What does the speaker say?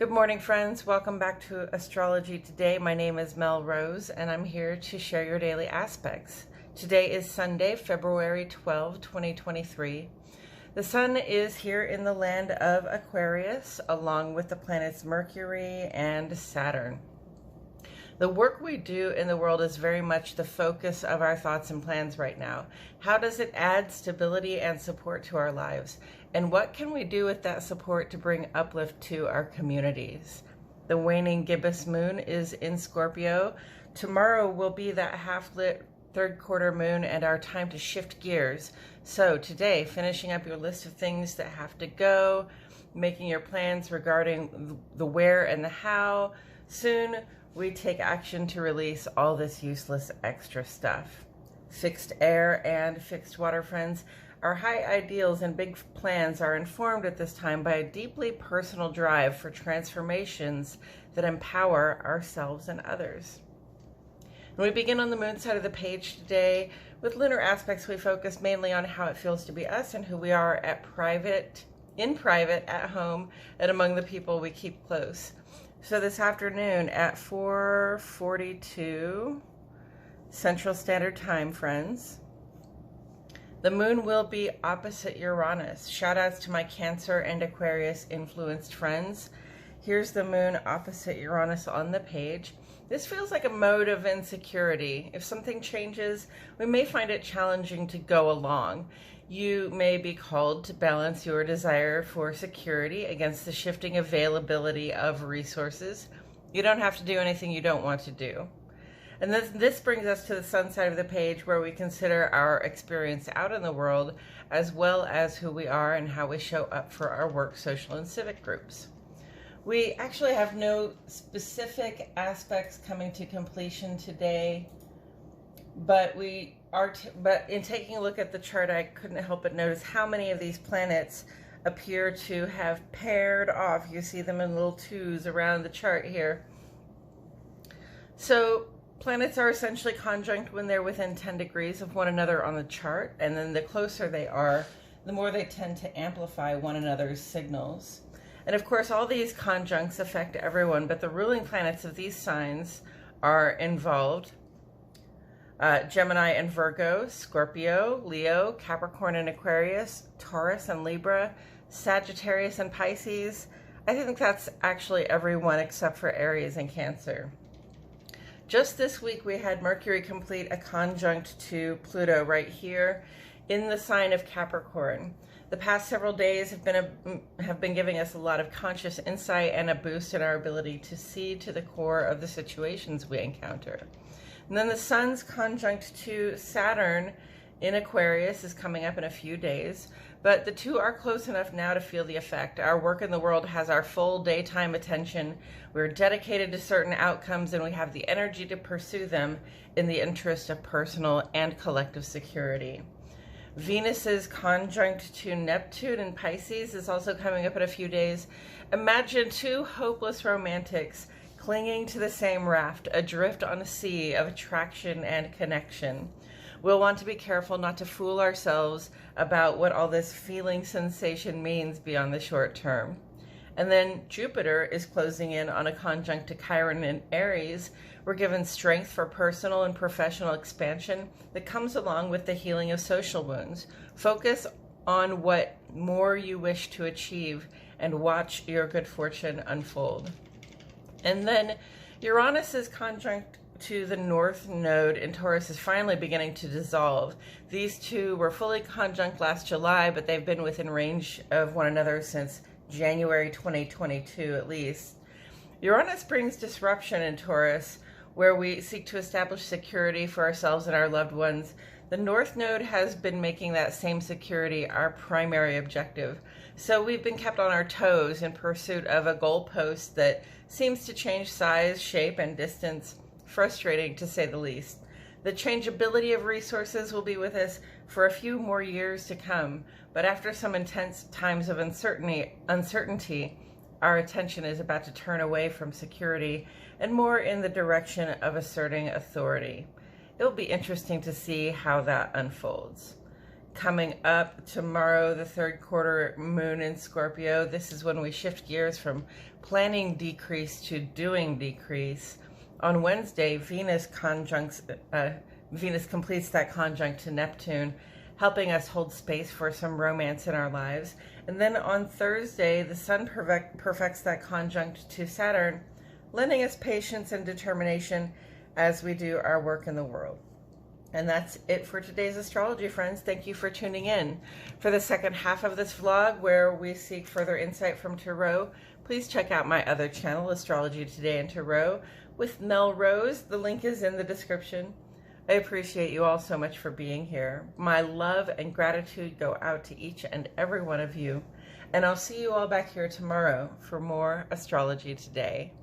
Good morning, friends. Welcome back to Astrology Today. My name is Mel Rose, and I'm here to share your daily aspects. Today is Sunday, February 12, 2023. The sun is here in the land of Aquarius, along with the planets Mercury and Saturn. The work we do in the world is very much the focus of our thoughts and plans right now. How does it add stability and support to our lives? And what can we do with that support to bring uplift to our communities? The waning gibbous moon is in Scorpio. Tomorrow will be that half-lit third quarter moon and our time to shift gears. So today, finishing up your list of things that have to go, making your plans regarding the where and the how. Soon, we take action to release all this useless extra stuff. Fixed air and fixed water, friends. Our high ideals and big plans are informed at this time by a deeply personal drive for transformations that empower ourselves and others. And we begin on the moon side of the page today. With lunar aspects, we focus mainly on how it feels to be us and who we are in private, at home, and among the people we keep close. So this afternoon at 4:42 Central Standard Time, friends, the moon will be opposite Uranus. Shout outs to my Cancer and Aquarius influenced friends. Here's the moon opposite Uranus on the page. This feels like a mode of insecurity. If something changes, we may find it challenging to go along. You may be called to balance your desire for security against the shifting availability of resources. You don't have to do anything you don't want to do. And this brings us to the sun side of the page, where we consider our experience out in the world, as well as who we are and how we show up for our work, social, and civic groups. We actually have no specific aspects coming to completion today, but but in taking a look at the chart, I couldn't help but notice how many of these planets appear to have paired off. You see them in little twos around the chart here. So planets are essentially conjunct when they're within 10 degrees of one another on the chart, and then the closer they are, the more they tend to amplify one another's signals. And of course, all these conjuncts affect everyone, but the ruling planets of these signs are involved. Gemini and Virgo, Scorpio, Leo, Capricorn and Aquarius, Taurus and Libra, Sagittarius and Pisces. I think that's actually everyone except for Aries and Cancer. Just this week, we had Mercury complete a conjunct to Pluto right here in the sign of Capricorn. The past several days have been giving us a lot of conscious insight and a boost in our ability to see to the core of the situations we encounter. And then the sun's conjunct to Saturn in Aquarius is coming up in a few days, but the two are close enough now to feel the effect. Our work in the world has our full daytime attention. We're dedicated to certain outcomes, and we have the energy to pursue them in the interest of personal and collective security. Venus's conjunct to Neptune in Pisces is also coming up in a few days. Imagine two hopeless romantics clinging to the same raft, adrift on a sea of attraction and connection. We'll want to be careful not to fool ourselves about what all this feeling sensation means beyond the short term. And then Jupiter is closing in on a conjunct to Chiron in Aries. We're given strength for personal and professional expansion that comes along with the healing of social wounds. Focus on what more you wish to achieve and watch your good fortune unfold. And then Uranus's conjunct to the North Node in Taurus is finally beginning to dissolve. These two were fully conjunct last July, but they've been within range of one another since January 2022 at least. Uranus brings disruption in Taurus, where we seek to establish security for ourselves and our loved ones. The North Node has been making that same security our primary objective. So we've been kept on our toes in pursuit of a goalpost that seems to change size, shape, and distance. Frustrating, to say the least. The changeability of resources will be with us for a few more years to come, but after some intense times of uncertainty, our attention is about to turn away from security and more in the direction of asserting authority. It'll be interesting to see how that unfolds. coming up tomorrow, the third quarter moon in Scorpio. This is when we shift gears from planning decrease to doing decrease. On Wednesday, Venus completes that conjunct to Neptune, helping us hold space for some romance in our lives. And then on Thursday, the Sun perfects that conjunct to Saturn, lending us patience and determination as we do our work in the world. And that's it for today's astrology, friends. Thank you for tuning in. For the second half of this vlog, where we seek further insight from Tarot, please check out my other channel, Astrology Today and Tarot, with Mel Rose. The link is in the description. I appreciate you all so much for being here. My love and gratitude go out to each and every one of you. And I'll see you all back here tomorrow for more Astrology Today.